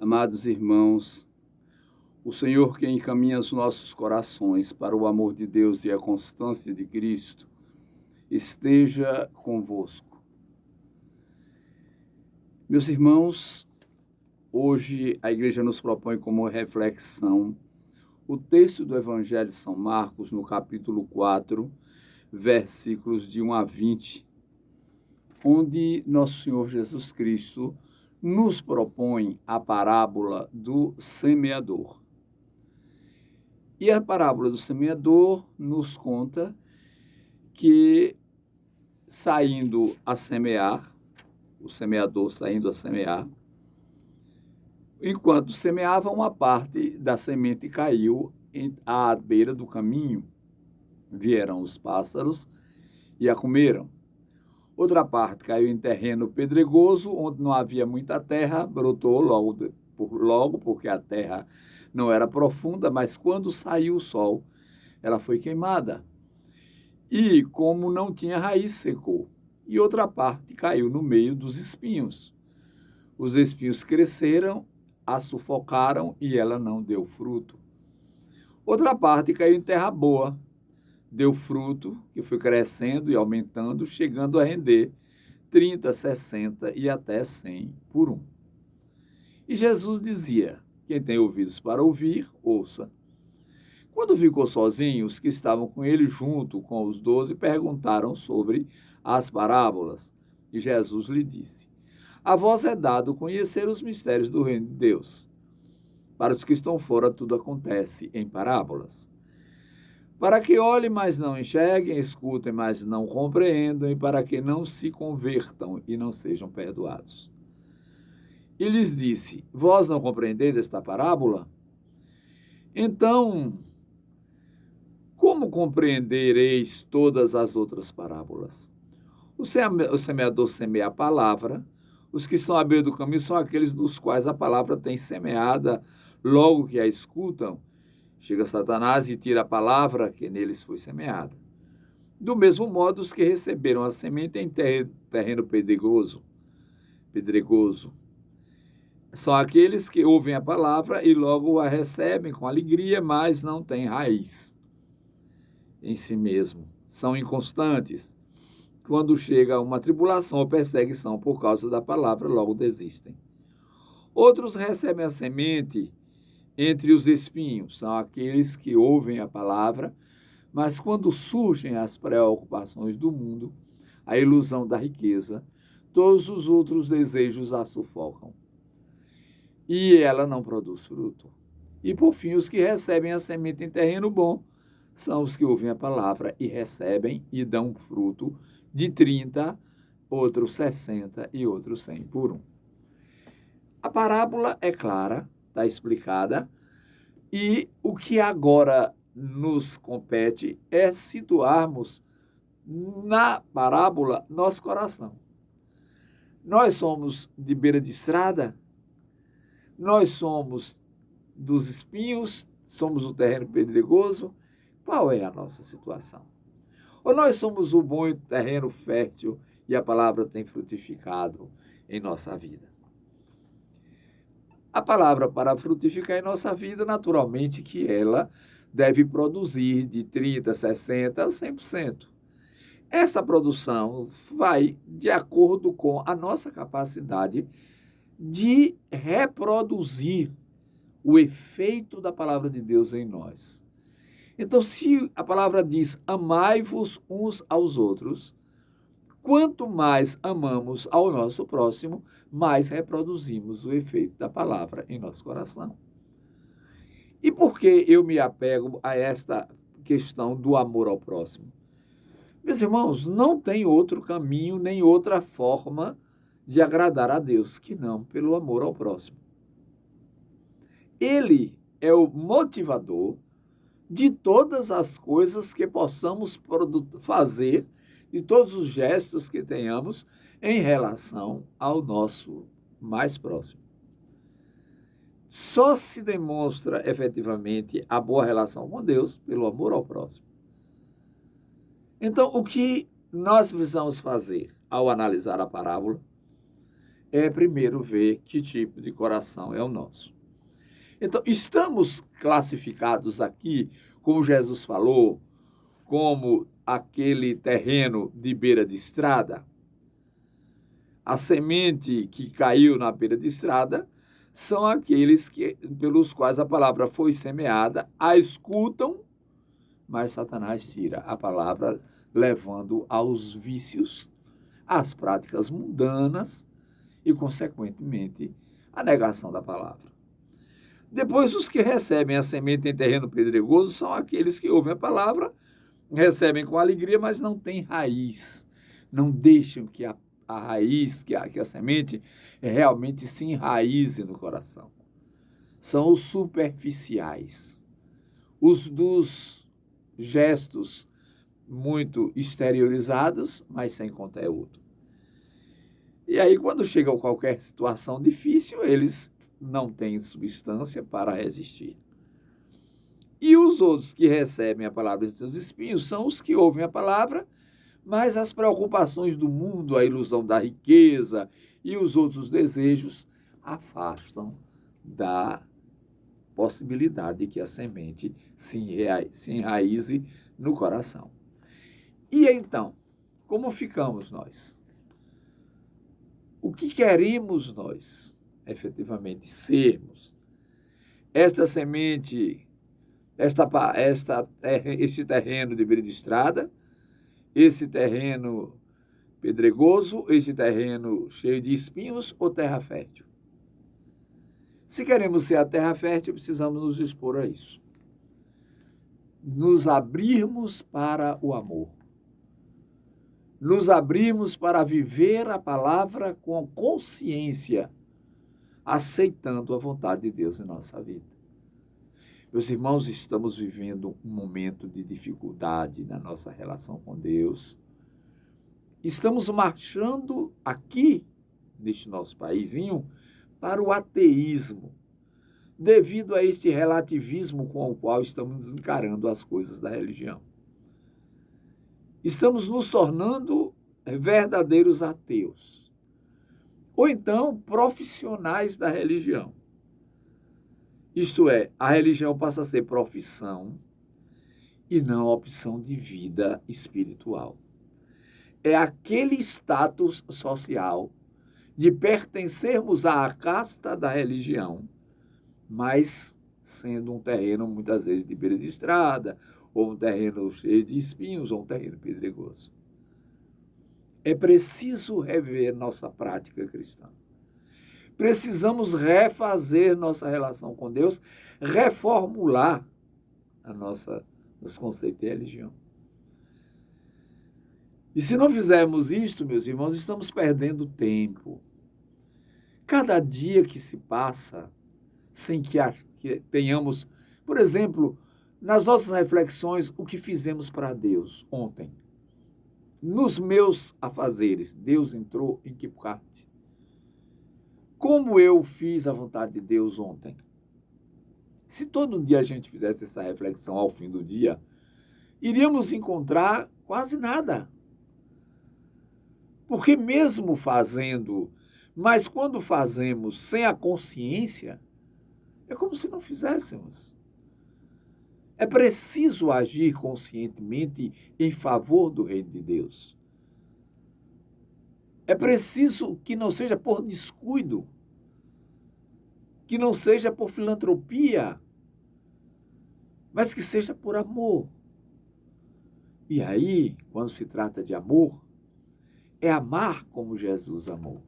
Amados irmãos, o Senhor que encaminha os nossos corações para o amor de Deus e a constância de Cristo, esteja convosco. Meus irmãos, hoje a igreja nos propõe como reflexão o texto do Evangelho de São Marcos, no capítulo 4, versículos de 1 a 20, onde nosso Senhor Jesus Cristo nos propõe a parábola do semeador. E a parábola do semeador nos conta que, saindo a semear, o semeador saindo a semear, enquanto semeava, uma parte da semente caiu à beira do caminho. Vieram os pássaros e a comeram. Outra parte caiu em terreno pedregoso, onde não havia muita terra, brotou logo porque a terra não era profunda, mas quando saiu o sol, ela foi queimada. E, como não tinha raiz, secou. E outra parte caiu no meio dos espinhos. Os espinhos cresceram, a sufocaram e ela não deu fruto. Outra parte caiu em terra boa, deu fruto, que foi crescendo e aumentando, chegando a render 30, 60 e até 100 por um. E Jesus dizia: quem tem ouvidos para ouvir, ouça. Quando ficou sozinho, os que estavam com ele junto com os 12 perguntaram sobre as parábolas. E Jesus lhe disse: a vós é dado conhecer os mistérios do reino de Deus. Para os que estão fora, tudo acontece em parábolas. Para que olhem, mas não enxerguem, escutem, mas não compreendam, e para que não se convertam e não sejam perdoados. E lhes disse: vós não compreendeis esta parábola? Então, como compreendereis todas as outras parábolas? O semeador semeia a palavra. Os que estão à beira do caminho são aqueles dos quais a palavra tem semeada. Logo que a escutam, chega Satanás e tira a palavra que neles foi semeada. Do mesmo modo, os que receberam a semente em terreno pedregoso, são aqueles que ouvem a palavra e logo a recebem com alegria, mas não têm raiz em si mesmo. São inconstantes. Quando chega uma tribulação ou perseguição por causa da palavra, logo desistem. Outros recebem a semente entre os espinhos, são aqueles que ouvem a palavra, mas quando surgem as preocupações do mundo, a ilusão da riqueza, todos os outros desejos a sufocam. E ela não produz fruto. E, por fim, os que recebem a semente em terreno bom são os que ouvem a palavra e recebem e dão fruto de 30, outros 60 e outros 100 por um. A parábola é clara, está explicada, e o que agora nos compete é situarmos na parábola nosso coração. Nós somos de beira de estrada, nós somos dos espinhos, somos o terreno pedregoso. Qual é a nossa situação? Ou nós somos o bom terreno fértil e a palavra tem frutificado em nossa vida? A palavra, para frutificar em nossa vida, naturalmente que ela deve produzir de 30%, 60% a 100%. Essa produção vai de acordo com a nossa capacidade de reproduzir o efeito da palavra de Deus em nós. Então, se a palavra diz: amai-vos uns aos outros, quanto mais amamos ao nosso próximo, mais reproduzimos o efeito da palavra em nosso coração. E por que eu me apego a esta questão do amor ao próximo? Meus irmãos, não tem outro caminho nem outra forma de agradar a Deus que não pelo amor ao próximo. Ele é o motivador de todas as coisas que possamos fazer, de todos os gestos que tenhamos em relação ao nosso mais próximo. Só se demonstra efetivamente a boa relação com Deus pelo amor ao próximo. Então, o que nós precisamos fazer ao analisar a parábola é primeiro ver que tipo de coração é o nosso. Então, estamos classificados aqui, como Jesus falou, como aquele terreno de beira de estrada. A semente que caiu na beira de estrada são aqueles pelos quais a palavra foi semeada, a escutam, mas Satanás tira a palavra, levando aos vícios, às práticas mundanas e, consequentemente, à negação da palavra. Depois, os que recebem a semente em terreno pedregoso são aqueles que ouvem a palavra, recebem com alegria, mas não têm raiz, não deixam que a raiz, que a semente realmente se enraize no coração. São os superficiais, os dos gestos muito exteriorizados, mas sem conteúdo. E aí, quando chega a qualquer situação difícil, eles não têm substância para resistir. E os outros que recebem a palavra em seus espinhos são os que ouvem a palavra, mas as preocupações do mundo, a ilusão da riqueza e os outros desejos afastam da possibilidade de que a semente se enraize no coração. E então, como ficamos nós? O que queremos nós efetivamente sermos? Esta semente, esse terreno de beira de estrada, esse terreno pedregoso, esse terreno cheio de espinhos ou terra fértil? Se queremos ser a terra fértil, precisamos nos expor a isso. Nos abrirmos para o amor. Nos abrirmos para viver a palavra com consciência, aceitando a vontade de Deus em nossa vida. Meus irmãos, estamos vivendo um momento de dificuldade na nossa relação com Deus. Estamos marchando aqui, neste nosso paísinho, para o ateísmo, devido a este relativismo com o qual estamos encarando as coisas da religião. Estamos nos tornando verdadeiros ateus, ou então profissionais da religião. Isto é, a religião passa a ser profissão e não opção de vida espiritual. É aquele status social de pertencermos à casta da religião, mas sendo um terreno muitas vezes de beira de estrada, ou um terreno cheio de espinhos, ou um terreno pedregoso. É preciso rever nossa prática cristã. Precisamos refazer nossa relação com Deus, reformular os conceitos de religião. E se não fizermos isto, meus irmãos, estamos perdendo tempo. Cada dia que se passa sem que tenhamos, por exemplo, nas nossas reflexões, o que fizemos para Deus ontem. Nos meus afazeres, Deus entrou em que parte? Como eu fiz a vontade de Deus ontem? Se todo dia a gente fizesse essa reflexão ao fim do dia, iríamos encontrar quase nada. Porque mesmo fazendo, mas quando fazemos sem a consciência, é como se não fizéssemos. É preciso agir conscientemente em favor do reino de Deus. É preciso que não seja por descuido, que não seja por filantropia, mas que seja por amor. E aí, quando se trata de amor, é amar como Jesus amou.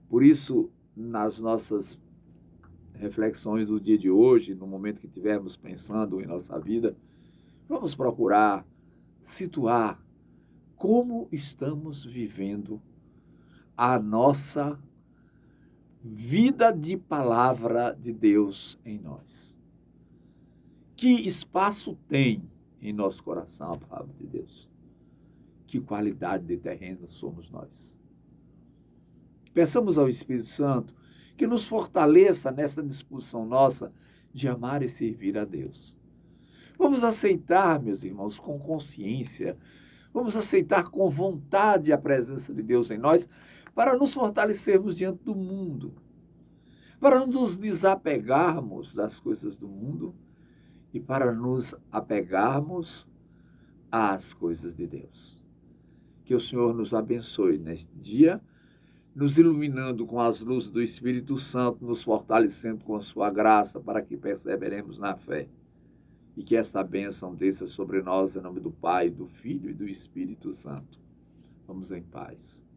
Por isso, nas nossas reflexões do dia de hoje, no momento que estivermos pensando em nossa vida, vamos procurar situar como estamos vivendo a nossa vida de palavra de Deus em nós. Que espaço tem em nosso coração a palavra de Deus? Que qualidade de terreno somos nós? Peçamos ao Espírito Santo que nos fortaleça nessa disposição nossa de amar e servir a Deus. Vamos aceitar, meus irmãos, com consciência, vamos aceitar com vontade a presença de Deus em nós, para nos fortalecermos diante do mundo, para nos desapegarmos das coisas do mundo e para nos apegarmos às coisas de Deus. Que o Senhor nos abençoe neste dia, nos iluminando com as luzes do Espírito Santo, nos fortalecendo com a sua graça para que perseveremos na fé. E que esta bênção desça sobre nós em nome do Pai, do Filho e do Espírito Santo. Vamos em paz.